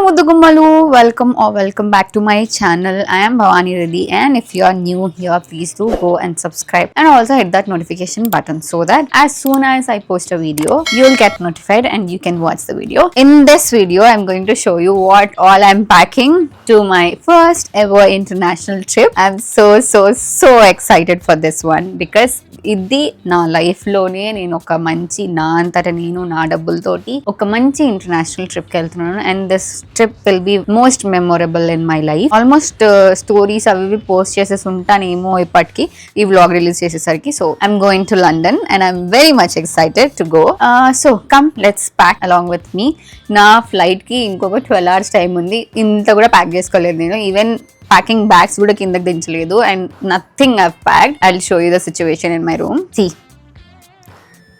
Mudugummalu, welcome back to my channel. I am Bhavani Reddy, and if you are new here, please do go and subscribe and also hit that notification button so that as soon as I post a video, you will get notified and you can watch the video. In this video, I'm going to show you what all I'm packing to my first ever international trip. I'm so excited for this one because ఇది నా life లోనే నేను ఒక మంచి నా అంతట నేను నా డబ్బులతోటి ఒక మంచి ఇంటర్నేషనల్ ట్రిప్ కి వెళ్తున్నాను. And this trip will be most memorable in my life. Almost stories అవి పోస్ట్ చేసేసి ఉంటానేమో ఇప్పటికి ఈ వ్లాగ్ రిలీజ్ చేసేసరికి. So I'm going to London and I'm very much excited to go. So come let's pack along with me. నా flight కి ఇంకొక 12 hours time ఉంది. ఇంత కూడా ప్యాక్ చేసుకోలేదు నేను. ఈవెన్ ప్యాకింగ్ బ్యాగ్స్ కూడా కిందకి దించలేదు. And nothing I've packed. I will show you the situation in my room. See,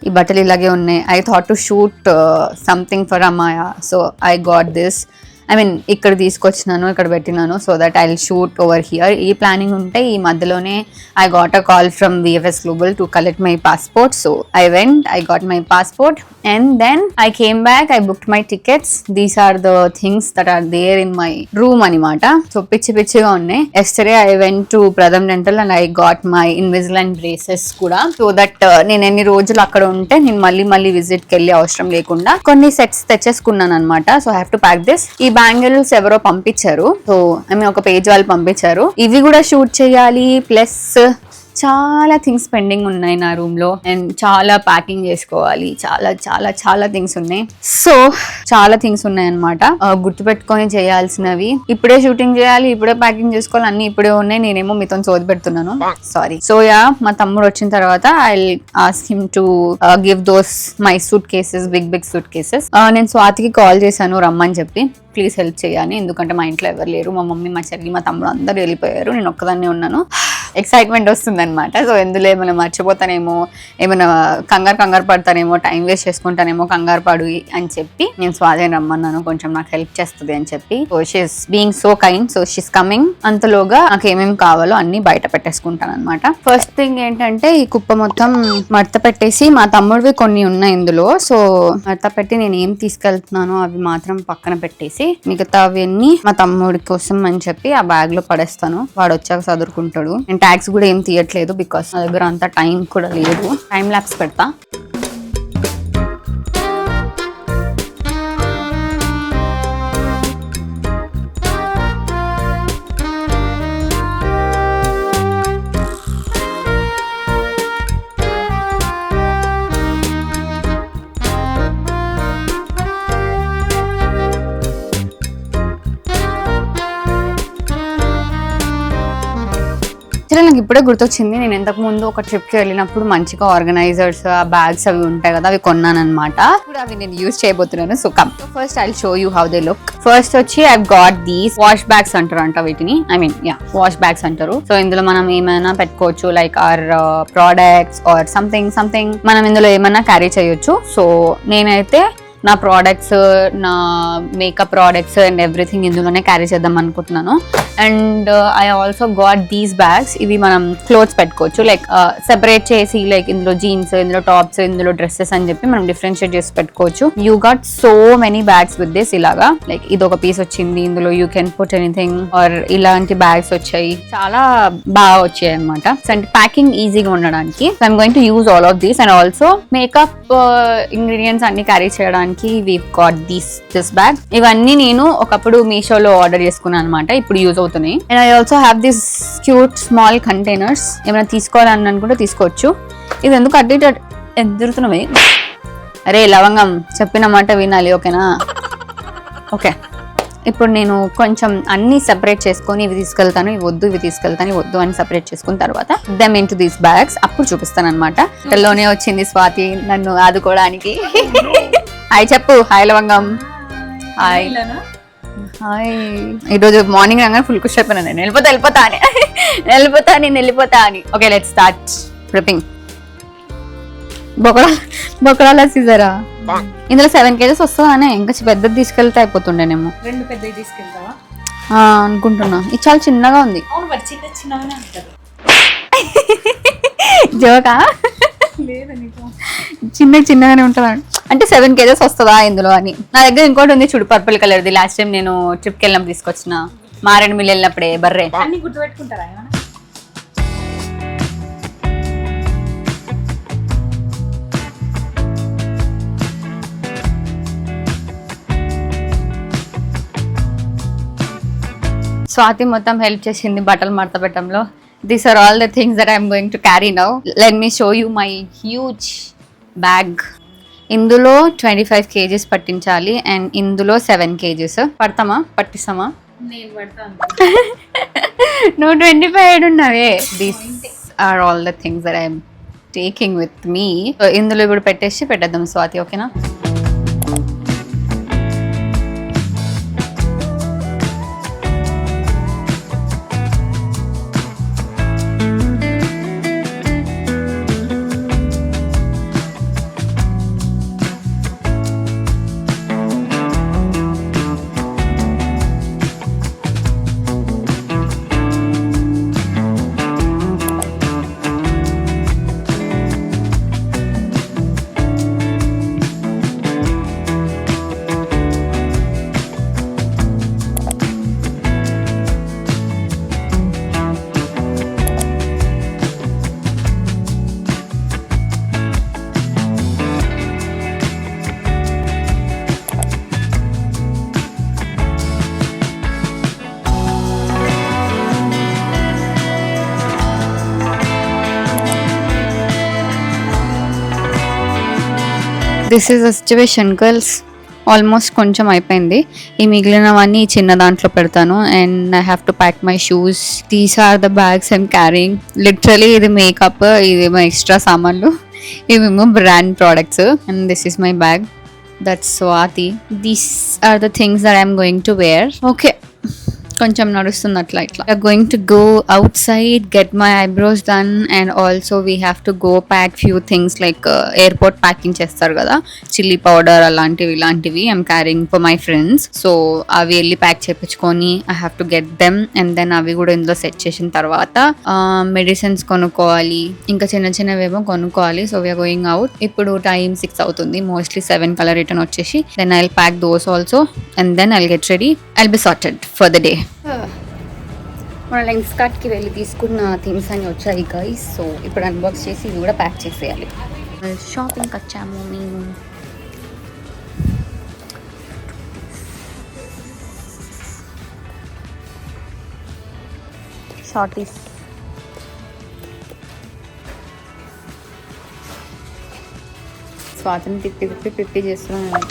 ఈ బట్టలు ఇలాగే ఉన్నాయి. I thought to shoot something for Amaya, so I got this. I mean ఇక్కడ తీసుకొచ్చినాను, ఇక్కడ పెట్టినాను so that I will shoot over here. ఈ planning ఉంటే ఈ మధ్యలోనే I got a call from VFS Global to collect my passport. So I went, I got my passport and then I came back. I booked my tickets. These are the things that are there in my room animata. So pichiga unnai. Yesterday I went to Pradham Dental and I got my Invisalign braces kuda, so that నేను ఎన్ని రోజులు అక్కడ ఉంటే నేను మళ్ళీ visit కి వెళ్ళే అవసరం లేకుండా కొన్ని సెట్స్ తెచ్చేసుకున్నాను అనమాట. So I have to pack this. ఈ బ్యాంగిల్స్ ఎవరో పంపించారు. సో ఐ మీన్ ఒక పేజ్ వాళ్ళు పంపించారు. ఇవి కూడా షూట్ చేయాలి. ప్లస్ చాలా థింగ్స్ పెండింగ్ ఉన్నాయి నా రూమ్ లో. అండ్ చాలా ప్యాకింగ్ చేసుకోవాలి. చాలా థింగ్స్ ఉన్నాయి. సో చాలా థింగ్స్ ఉన్నాయి అనమాట. గుర్తుపెట్టుకొని చేయాల్సినవి. ఇప్పుడే షూటింగ్ చేయాలి, ఇప్పుడే ప్యాకింగ్ చేసుకోవాలి, అన్ని ఇప్పుడే ఉన్నాయి. నేనేమో మీతో సోది పెడుతున్నాను, సారీ. సో యా, మా తమ్ముడు వచ్చిన తర్వాత I ask him to give those my suitcases, big suitcases. నేను స్వాతికి కాల్ చేశాను రమ్మని చెప్పి, ప్లీజ్ హెల్ప్ చేయాలి. ఎందుకంటే మా ఇంట్లో ఎవరు లేరు. మా మమ్మీ, మా చెల్లి, మా తమ్ముడు అందరూ వెళ్ళిపోయారు. నేను ఒక్కదాన్నే ఉన్నాను. ఎక్సైట్మెంట్ వస్తుంది అనమాట. సో ఎందులో ఏమైనా మర్చిపోతానేమో, ఏమైనా కంగారు పడతానేమో, టైం వేస్ట్ చేసుకుంటానేమో, కంగారు పడు అని చెప్పి నేను స్వాధీనం రమ్మన్నాను, కొంచెం నాకు హెల్ప్ చేస్తుంది అని చెప్పి. So she's being so kind. So she's coming. అంతలోగా నాకు ఏమేమి కావాలో అన్ని బయట పెట్టేసుకుంటాను అనమాట. ఫస్ట్ థింగ్ ఏంటంటే ఈ కుప్ప మొత్తం మడత పెట్టేసి, మా తమ్ముడివి కొన్ని ఉన్నాయి ఇందులో. సో మడత పెట్టి నేను ఏం తీసుకెళ్తున్నానో అవి మాత్రం పక్కన పెట్టేసి మిగతా అవన్నీ మా తమ్ముడి కోసం అని చెప్పి ఆ బ్యాగ్ లో పడేస్తాను. వాడు వచ్చాక చదువుకుంటాడు. ట్యాగ్స్ కూడా ఏం తీయట్లేదు బికాస్ నా దగ్గర అంత టైం కూడా లేదు. టైం ల్యాప్స్ పెడతా. నాకు ఇప్పుడే గుర్తొచ్చింది, నేను ఇంతకు ముందు ఒక ట్రిప్ కి వెళ్ళినప్పుడు మంచిగా ఆర్గనైజర్స్, ఆ బ్యాగ్స్ అవి ఉంటాయి కదా, అవి కొన్నాను అనమాట. ఇప్పుడు అవి నేను యూజ్ చేయబోతున్నాను. So come, first I will show you how they look. First వచ్చి I got these wash bags అంటారు అంట వీటిని. ఐ మీన్ వాష్ బ్యాగ్స్ అంటారు. సో ఇందులో మనం ఏమైనా పెట్టుకోవచ్చు, like or products or something మనం ఇందులో ఏమైనా క్యారీ చేయొచ్చు. సో నేనైతే నా ప్రోడక్ట్స్, నా మేకప్ ప్రోడక్ట్స్ అండ్ ఎవ్రీథింగ్ ఇందులోనే క్యారీ చేద్దాం అనుకుంటున్నాను. And I also got these bags. ఇవి మనం క్లోత్స్ పెట్టుకోవచ్చు, లైక్ సెపరేట్ చేసి, లైక్ ఇందులో జీన్స్, ఇందులో టాప్స్, ఇందులో డ్రెస్సెస్ అని చెప్పి మనం డిఫరెన్షియేట్ చేసి పెట్టుకోవచ్చు. You got so many bags with this. ఇలాగా లైక్ ఇది ఒక పీస్ వచ్చింది, ఇందులో you can put anything or ఇలాంటి బ్యాగ్స్ వచ్చాయి. చాలా బాగా వచ్చాయి అనమాట. అండ్ ప్యాకింగ్ ఈజీగా ఉండడానికి. So I'm going to use all of these. And also makeup ingredients అన్ని క్యారీ చేయడానికి we've got this bag. ఇవన్నీ నేను ఒకప్పుడు మీషోలో ఆర్డర్ చేసుకున్నాను అనమాట. ఇప్పుడు యూజ్ అవుతున్నాయి. And I also have this cute small containers. ఏమైనా తీసుకోవాలని అనుకుంటే తీసుకోవచ్చు. ఇది ఎందుకు అడ్డు ఎదురుతున్నాయి? అరే లవంగం, చెప్పిన మాట వినాలి, ఓకేనా? ఓకే, ఇప్పుడు నేను కొంచెం అన్ని సెపరేట్ చేసుకొని ఇవి తీసుకెళ్తాను, ఇవి వద్దు, ఇవి తీసుకెళ్తాను, ఇవి వద్దు అని సెపరేట్ చేసుకున్న తర్వాత them in to these bags. అప్పుడు చూపిస్తాను అనమాట. ఇక్కడలోనే వచ్చింది స్వాతి నన్ను ఆదుకోవడానికి. హాయ్ చెప్పు. హాయ్ లవంగం. హాయ్. ఈరోజు మార్నింగ్ రాగానే ఫుల్ ఖుషి అయిపోయినా. నేను వెళ్ళిపోతా అని. Okay, let's start prepping. బొకరాల సీజరా. ఇందులో 7 kgs వస్తుందానే? ఇంకా పెద్దది తీసుకెళ్తే అయిపోతుండేనేమో. 2 పెద్దవి తీసుకెళ్తావా అనుకుంటున్నా. ఇది చాలా చిన్నగా ఉంది. జోకా? చిన్నగానే ఉంటుంది. అంటే 7 కేజెస్ వస్తుందా ఇందులో అని. నా దగ్గర ఇంకోటి ఉంది చూడు, పర్పుల్ కలర్ది. లాస్ట్ టైం నేను ట్రిప్కి వెళ్ళినప్పుడు తీసుకొచ్చిన, మారేడుమిల్లి వెళ్ళినప్పుడే బర్రే. అన్ని గుర్తుపెట్టుకుంటారా ఏమన్నా? స్వాతి మొత్తం హెల్ప్ చేసింది బట్టలు మడత పెట్టడంలో. These are all the things that I'm going to carry now. Let me show you my huge bag. ఇందులో 25 కేజెస్ పట్టించాలి అండ్ ఇందులో 7 కేజెస్. పట్టిస్తామా? నేను పడతాను. నువ్వు 25 ఉన్నవే. These are all the things that I'm taking with me. ఇందులో ఇప్పుడు పెట్టేద్దాం స్వాతి, ఓకేనా? This is the situation girls. Almost కొంచెం అయిపోయింది. ఈ మిగిలినవన్నీ చిన్న దాంట్లో పెడతాను. And I have to pack my shoes. These are the bags I'm carrying. Literally ఇది మేకప్, ఇదేమో ఎక్స్ట్రా సామాన్లు, ఇవేమో brand products. And this is my bag. That's Swathi. These are the things that I'm going to wear. Okay, కొంచెం నడుస్తుంది అట్లా ఇట్లా. We're going to go outside, get my eyebrows done, and also we have to go pack few things like airport packing చేస్తారు కదా, chilli powder ఇలాంటివి I'm carrying for my friends. So అవి వెళ్ళి pack చేయించుకొని I have to get them. And then అవి కూడా ఇందులో set చేసిన తర్వాత మెడిసిన్స్ కొనుక్కోవాలి, ఇంకా చిన్నవేమో కొనుక్కోవాలి. So we're going out. ఇప్పుడు టైం 6 అవుతుంది, మోస్ట్లీ 7 కల్లా రిటర్న్ వచ్చేసి then I will pack those also and then I will get ready. I will be sorted for the day. మన లెన్స్ కార్ట్కి వెళ్ళి తీసుకున్న థింగ్స్ అన్ని వచ్చాయి గైస్. సో ఇప్పుడు అన్బాక్స్ చేసి ఇవి కూడా ప్యాక్ చేసేయాలి. షాపింగ్కి వచ్చాము మేము. షార్టీస్, స్వాతిని తిప్పి చేస్తున్నాను.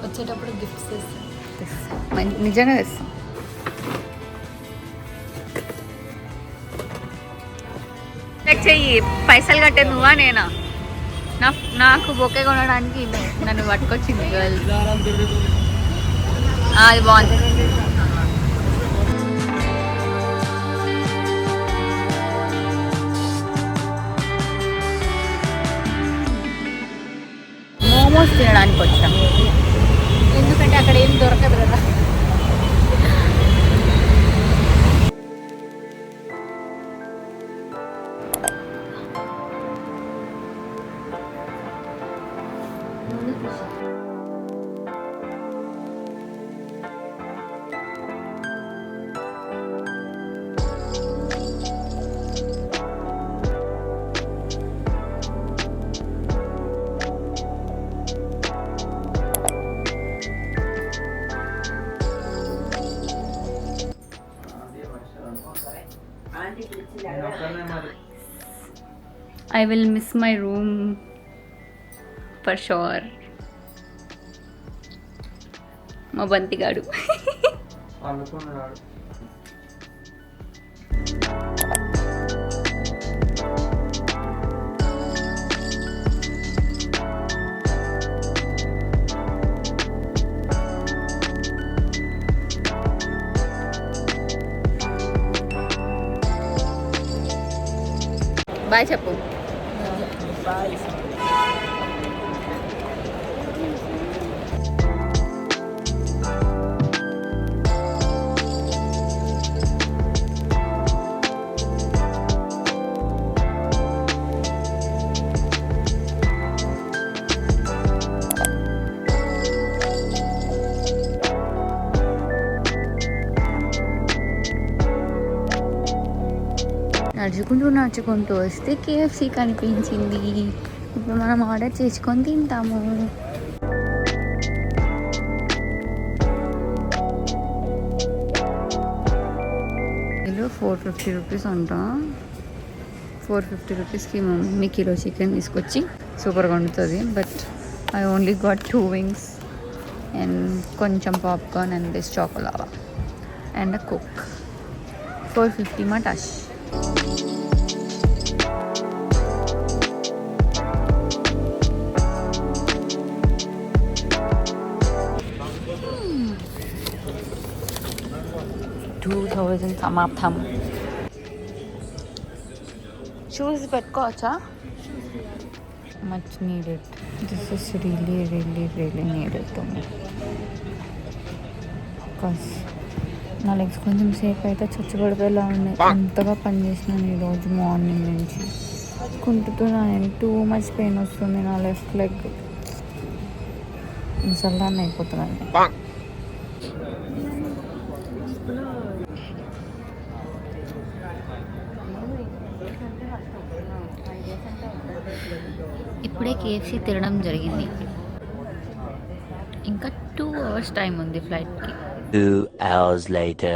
వచ్చేటప్పుడు గిఫ్ట్స్ తెస్తాను. నిజంగా తెస్తాం. చెయ్యి, పైసలు కట్టే నువ్వా నేనా? నాకు బొకే కొనడానికి నన్ను పట్టుకొచ్చింది గర్ల్. అది బాగుంది. మోమోస్ తినడానికి వచ్చాం, ఎందుకంటే అక్కడ ఏం దొరకదు కదా. I will miss my room for sure. మా బంతిగాడు. బాయ్ చెప్పు. బాయ్. నడుచుకుంటూ వస్తే కేఎఫ్సి కనిపించింది. ఇప్పుడు మనం ఆర్డర్ చేసుకొని తింటాము. కిలో 450 రూపీస్ అంట. 450 రూపీస్కి మమ్మీ కిలో చికెన్ తీసుకొచ్చి సూపర్గా వండుతుంది. But I only got 2 wings and కొంచెం popcorn and this choco lava and a Coke. 450 మటాష్. సమాప్తం. షూస్ పెట్టుకోవచ్చా? Much needed. This is really needed to me. Because నా లెగ్స్ కొంచెం సేపు అయితే చచ్చుబడిపోయేలా ఉన్నాయి. అంతగా పనిచేసినాను ఈరోజు మార్నింగ్ నుంచి. కుంటున్నాను. టూ మచ్ పెయిన్ వస్తుంది నా లెఫ్ట్ లెగ్. ముసల్దాన్ని అయిపోతున్నాను. ఇప్పుడే కేఎఫ్సి తినడం జరిగింది. ఇంకా 2 hours టైం ఉంది ఫ్లైట్కి. 2 hours later.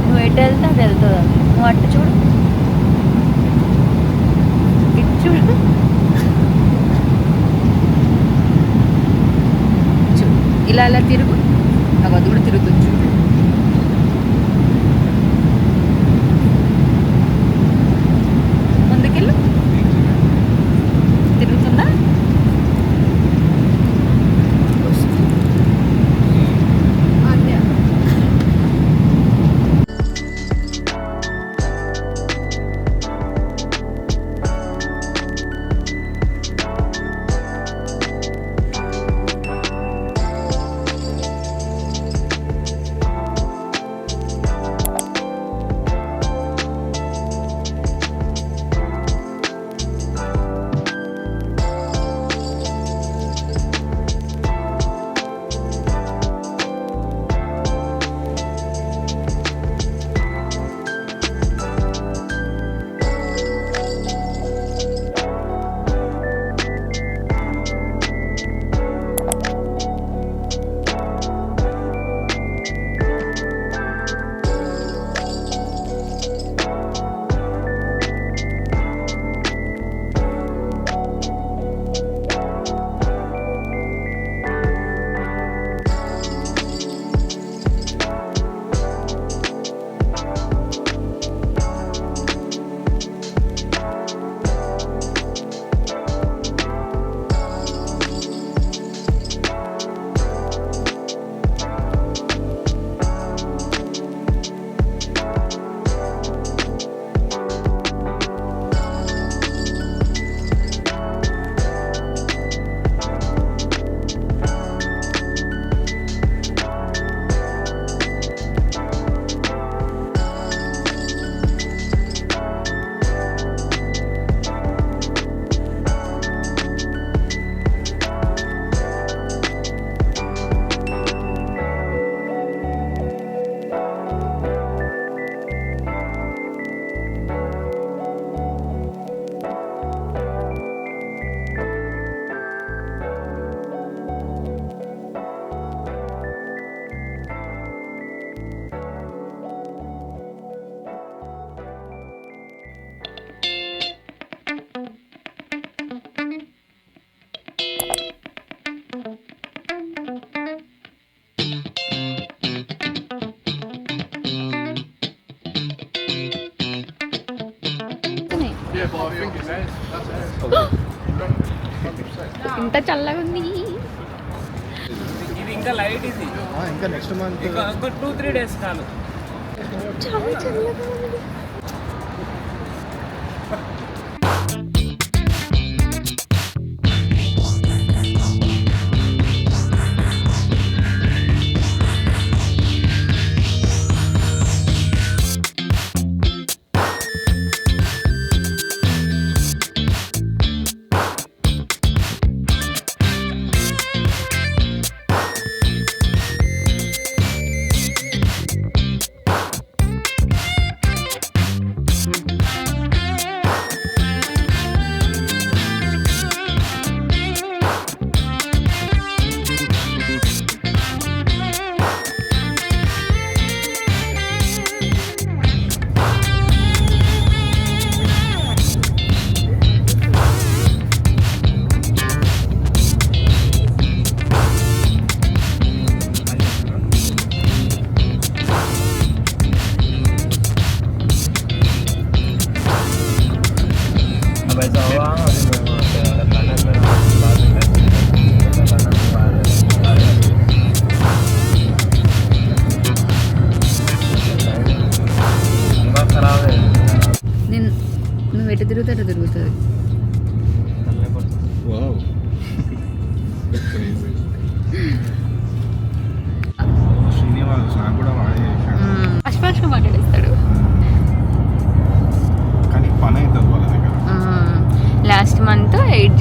నువ్వు ఎటు వెళ్తే అది వెళ్తుందా? నువ్వు అట్టు చూడు, ఇటు చూడు, చూడు ఇలా తిరుగు. నాకు అది కూడా తిరుగుతుంది చూడు. ముందుకెళ్ళు. తిరుగుతుందా? ఇంత చల్లగా ఉంది. ఇది ఇంకా లైట్ ఇది ఇంకా నెక్స్ట్ మంత్ ఇంకా 2-3 డేస్ చాలు. చాలా చల్లగా ఉంది.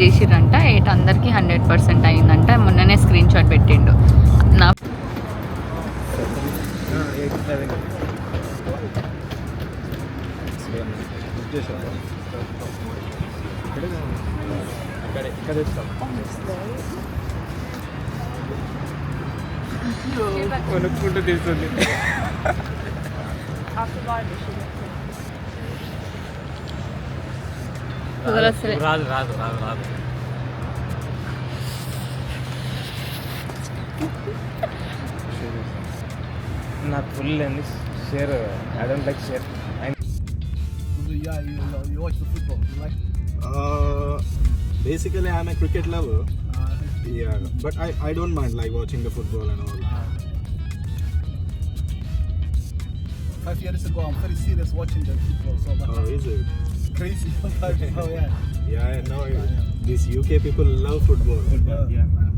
చేసిరంట 8 అందరికి 100% అయిందంట. మొన్ననే స్క్రీన్ షాట్ పెట్టిండు. నా కొనుక్కుంటూ తీస్తుంది. రాదు రాదు రాదు రాదు. నాకు ఫుల్ అండి share. I don't like share. Yeah, you watch the football, you like? Basically, I'm a cricket lover. Yeah, but I don't mind like watching the football and all. 5 years ago, I'm very serious watching the football. So that's Oh, is it? crazy. Yeah, I know. These UK people love football. Yeah.